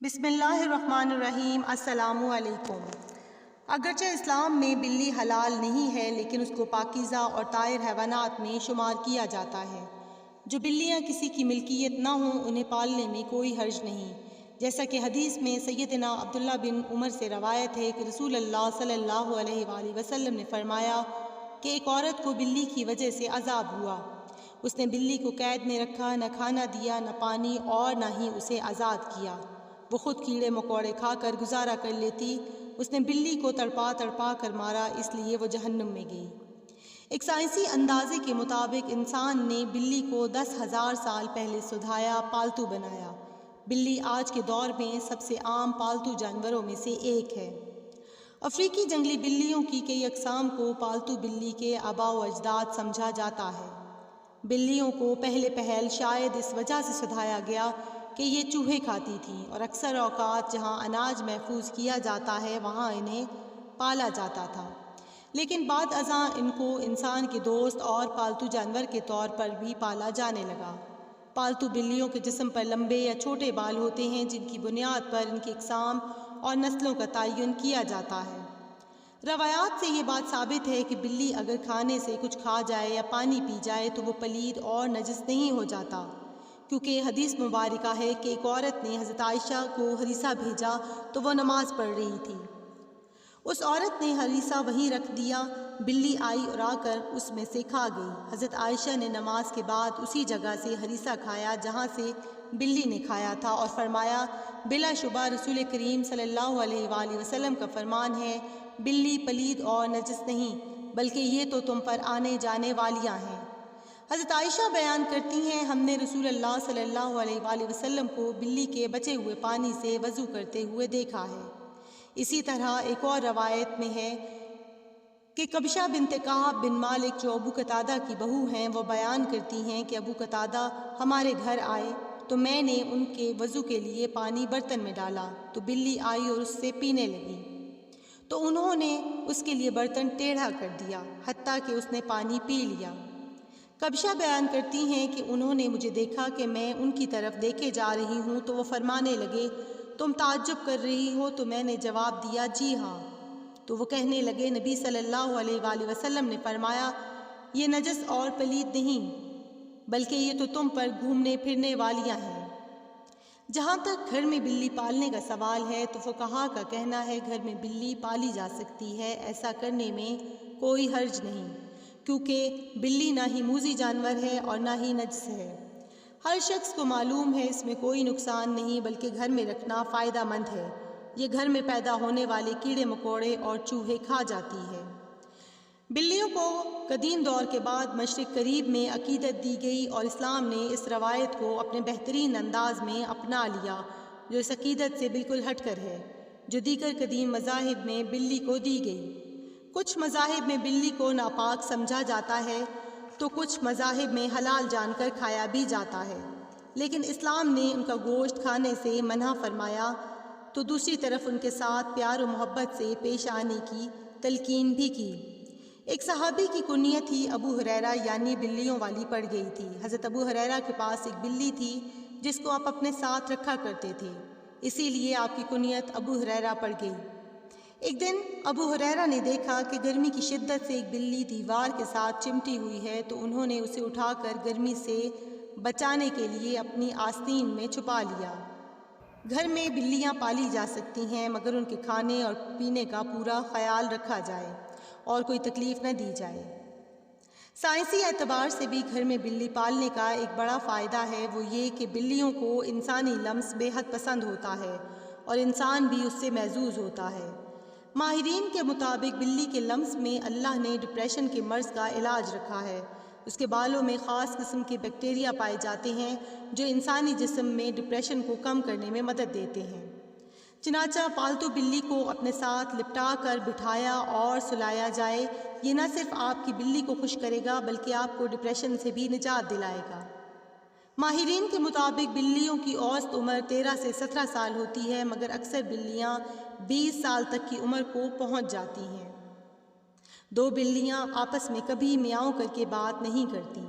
بسم اللہ الرحمن الرحیم۔ السلام علیکم۔ اگرچہ اسلام میں بلی حلال نہیں ہے لیکن اس کو پاکیزہ اور طاہر حیوانات میں شمار کیا جاتا ہے۔ جو بلیاں کسی کی ملکیت نہ ہوں انہیں پالنے میں کوئی حرج نہیں، جیسا کہ حدیث میں سیدنا عبداللہ بن عمر سے روایت ہے کہ رسول اللہ صلی اللہ علیہ وآلہ وسلم نے فرمایا کہ ایک عورت کو بلی کی وجہ سے عذاب ہوا۔ اس نے بلی کو قید میں رکھا، نہ کھانا دیا، نہ پانی، اور نہ ہی اسے آزاد کیا۔ وہ خود کیڑے مکوڑے کھا کر گزارا کر لیتی۔ اس نے بلی کو تڑپا تڑپا کر مارا، اس لیے وہ جہنم میں گئی۔ ایک سائنسی اندازے کے مطابق انسان نے بلی کو 10,000 سال پہلے سدھایا، پالتو بنایا۔ بلی آج کے دور میں سب سے عام پالتو جانوروں میں سے ایک ہے۔ افریقی جنگلی بلیوں کی کئی اقسام کو پالتو بلی کے آباء و اجداد سمجھا جاتا ہے۔ بلیوں کو پہلے پہل شاید اس وجہ سے سدھایا گیا کہ یہ چوہے کھاتی تھیں، اور اکثر اوقات جہاں اناج محفوظ کیا جاتا ہے وہاں انہیں پالا جاتا تھا، لیکن بعد ازاں ان کو انسان کے دوست اور پالتو جانور کے طور پر بھی پالا جانے لگا۔ پالتو بلیوں کے جسم پر لمبے یا چھوٹے بال ہوتے ہیں جن کی بنیاد پر ان کی اقسام اور نسلوں کا تعین کیا جاتا ہے۔ روایات سے یہ بات ثابت ہے کہ بلی اگر کھانے سے کچھ کھا جائے یا پانی پی جائے تو وہ پلید اور نجس نہیں ہو جاتا، کیونکہ حدیث مبارکہ ہے کہ ایک عورت نے حضرت عائشہ کو ہریسہ بھیجا تو وہ نماز پڑھ رہی تھی۔ اس عورت نے ہریسہ وہیں رکھ دیا، بلی آئی اور آ کر اس میں سے کھا گئی۔ حضرت عائشہ نے نماز کے بعد اسی جگہ سے ہریسہ کھایا جہاں سے بلی نے کھایا تھا، اور فرمایا بلا شبہ رسول کریم صلی اللہ علیہ وآلہ وسلم کا فرمان ہے، بلی پلید اور نجس نہیں بلکہ یہ تو تم پر آنے جانے والیاں ہیں۔ حضرت عائشہ بیان کرتی ہیں، ہم نے رسول اللہ صلی اللہ علیہ وآلہ وسلم کو بلی کے بچے ہوئے پانی سے وضو کرتے ہوئے دیکھا ہے۔ اسی طرح ایک اور روایت میں ہے کہ کبشہ بنت کعب بن مالک جو ابو قتادہ کی بہو ہیں، وہ بیان کرتی ہیں کہ ابو قتادہ ہمارے گھر آئے تو میں نے ان کے وضو کے لیے پانی برتن میں ڈالا تو بلی آئی اور اس سے پینے لگی، تو انہوں نے اس کے لیے برتن ٹیڑھا کر دیا حتیٰ کہ اس نے پانی پی لیا۔ کبشہ بیان کرتی ہیں کہ انہوں نے مجھے دیکھا کہ میں ان کی طرف دیکھے جا رہی ہوں تو وہ فرمانے لگے تم تعجب کر رہی ہو؟ تو میں نے جواب دیا جی ہاں۔ تو وہ کہنے لگے نبی صلی اللہ علیہ وآلہ وسلم نے فرمایا یہ نجس اور پلید نہیں بلکہ یہ تو تم پر گھومنے پھرنے والیاں ہیں۔ جہاں تک گھر میں بلی پالنے کا سوال ہے تو فقہا کا کہنا ہے گھر میں بلی پالی جا سکتی ہے، ایسا کرنے میں کوئی حرج نہیں، کیونکہ بلی نہ ہی موذی جانور ہے اور نہ ہی نجس ہے۔ ہر شخص کو معلوم ہے اس میں کوئی نقصان نہیں بلکہ گھر میں رکھنا فائدہ مند ہے۔ یہ گھر میں پیدا ہونے والے کیڑے مکوڑے اور چوہے کھا جاتی ہے۔ بلیوں کو قدیم دور کے بعد مشرق قریب میں عقیدت دی گئی اور اسلام نے اس روایت کو اپنے بہترین انداز میں اپنا لیا جو اس عقیدت سے بالکل ہٹ کر ہے جو دیگر قدیم مذاہب میں بلی کو دی گئی۔ کچھ مذاہب میں بلی کو ناپاک سمجھا جاتا ہے تو کچھ مذاہب میں حلال جان کر کھایا بھی جاتا ہے، لیکن اسلام نے ان کا گوشت کھانے سے منع فرمایا تو دوسری طرف ان کے ساتھ پیار و محبت سے پیش آنے کی تلقین بھی کی۔ ایک صحابی کی کنیت ہی ابو ہریرہ یعنی بلیوں والی پڑ گئی تھی۔ حضرت ابو ہریرہ کے پاس ایک بلی تھی جس کو آپ اپنے ساتھ رکھا کرتے تھے، اسی لیے آپ کی کنیت ابو ہریرہ پڑ گئی۔ ایک دن ابو ہریرہ نے دیکھا کہ گرمی کی شدت سے ایک بلی دیوار کے ساتھ چمٹی ہوئی ہے تو انہوں نے اسے اٹھا کر گرمی سے بچانے کے لیے اپنی آستین میں چھپا لیا۔ گھر میں بلیاں پالی جا سکتی ہیں مگر ان کے کھانے اور پینے کا پورا خیال رکھا جائے اور کوئی تکلیف نہ دی جائے۔ سائنسی اعتبار سے بھی گھر میں بلی پالنے کا ایک بڑا فائدہ ہے، وہ یہ کہ بلیوں کو انسانی لمس بے حد پسند ہوتا ہے اور انسان بھی اس سے محظوظ ہوتا ہے۔ ماہرین کے مطابق بلی کے لمس میں اللہ نے ڈپریشن کے مرض کا علاج رکھا ہے۔ اس کے بالوں میں خاص قسم کے بیکٹیریا پائے جاتے ہیں جو انسانی جسم میں ڈپریشن کو کم کرنے میں مدد دیتے ہیں۔ چنانچہ پالتو بلی کو اپنے ساتھ لپٹا کر بٹھایا اور سلایا جائے، یہ نہ صرف آپ کی بلی کو خوش کرے گا بلکہ آپ کو ڈپریشن سے بھی نجات دلائے گا۔ ماہرین کے مطابق بلیوں کی اوسط عمر 13 سے 17 سال ہوتی ہے مگر اکثر بلیاں 20 سال تک کی عمر کو پہنچ جاتی ہیں۔ دو بلیاں آپس میں کبھی میاؤں کر کے بات نہیں کرتی۔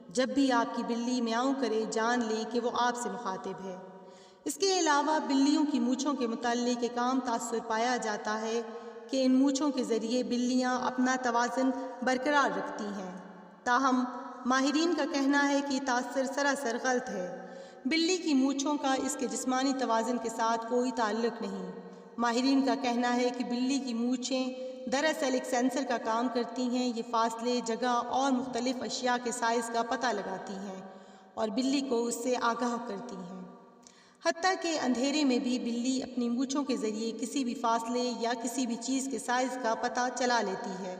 جب بھی آپ کی بلی میاؤں کرے جان لیں کہ وہ آپ سے مخاطب ہے۔ اس کے علاوہ بلیوں کی مونچھوں کے متعلق ایک عام تاثر پایا جاتا ہے کہ ان مونچھوں کے ذریعے بلیاں اپنا توازن برقرار رکھتی ہیں، تاہم ماہرین کا کہنا ہے کہ یہ تاثر سراسر غلط ہے۔ بلی کی مونچھوں کا اس کے جسمانی توازن کے ساتھ کوئی تعلق نہیں۔ ماہرین کا کہنا ہے کہ بلی کی مونچھیں دراصل ایک سینسر کا کام کرتی ہیں۔ یہ فاصلے، جگہ اور مختلف اشیاء کے سائز کا پتہ لگاتی ہیں اور بلی کو اس سے آگاہ کرتی ہیں۔ حتیٰ کہ اندھیرے میں بھی بلی اپنی مونچھوں کے ذریعے کسی بھی فاصلے یا کسی بھی چیز کے سائز کا پتہ چلا لیتی ہے۔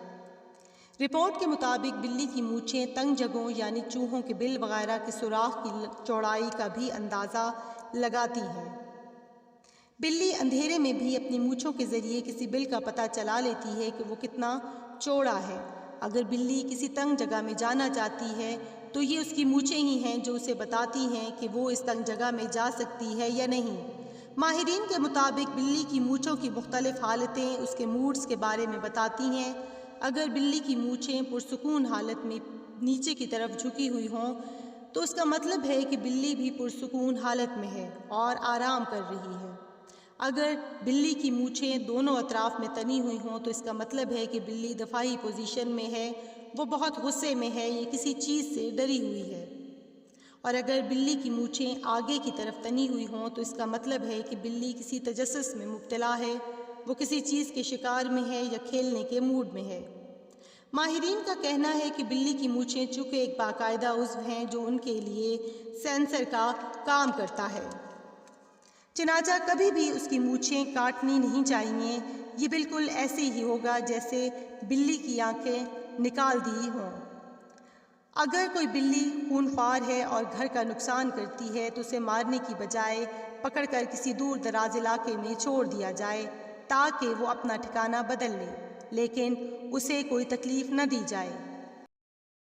رپورٹ کے مطابق بلی کی مونچھیں تنگ جگہوں یعنی چوہوں کے بل وغیرہ کے سوراخ کی چوڑائی کا بھی اندازہ لگاتی ہیں۔ بلی اندھیرے میں بھی اپنی مونچھوں کے ذریعے کسی بل کا پتہ چلا لیتی ہے کہ وہ کتنا چوڑا ہے۔ اگر بلی کسی تنگ جگہ میں جانا چاہتی ہے تو یہ اس کی مونچھیں ہی ہیں جو اسے بتاتی ہیں کہ وہ اس تنگ جگہ میں جا سکتی ہے یا نہیں۔ ماہرین کے مطابق بلی کی مونچھوں کی مختلف حالتیں اس کے موڈز کے بارے میں بتاتی ہیں۔ اگر بلی کی مونچھیں پرسکون حالت میں نیچے کی طرف جھکی ہوئی ہوں تو اس کا مطلب ہے کہ بلی بھی پرسکون حالت میں ہے اور آرام کر رہی ہے۔ اگر بلی کی مونچھیں دونوں اطراف میں تنی ہوئی ہوں تو اس کا مطلب ہے کہ بلی دفاعی پوزیشن میں ہے، وہ بہت غصے میں ہے، یہ کسی چیز سے ڈری ہوئی ہے۔ اور اگر بلی کی مونچھیں آگے کی طرف تنی ہوئی ہوں تو اس کا مطلب ہے کہ بلی کسی تجسس میں مبتلا ہے، وہ کسی چیز کے شکار میں ہے یا کھیلنے کے موڈ میں ہے۔ ماہرین کا کہنا ہے کہ بلی کی مونچھیں چونکہ ایک باقاعدہ عضو ہیں جو ان کے لیے سینسر کا کام کرتا ہے، چنانچہ کبھی بھی اس کی مونچھیں کاٹنی نہیں چاہیے۔ یہ بالکل ایسے ہی ہوگا جیسے بلی کی آنکھیں نکال دی ہوں۔ اگر کوئی بلی خونخوار ہے اور گھر کا نقصان کرتی ہے تو اسے مارنے کی بجائے پکڑ کر کسی دور دراز علاقے میں چھوڑ دیا جائے تاکہ وہ اپنا ٹھکانہ بدل لے، لیکن اسے کوئی تکلیف نہ دی جائے۔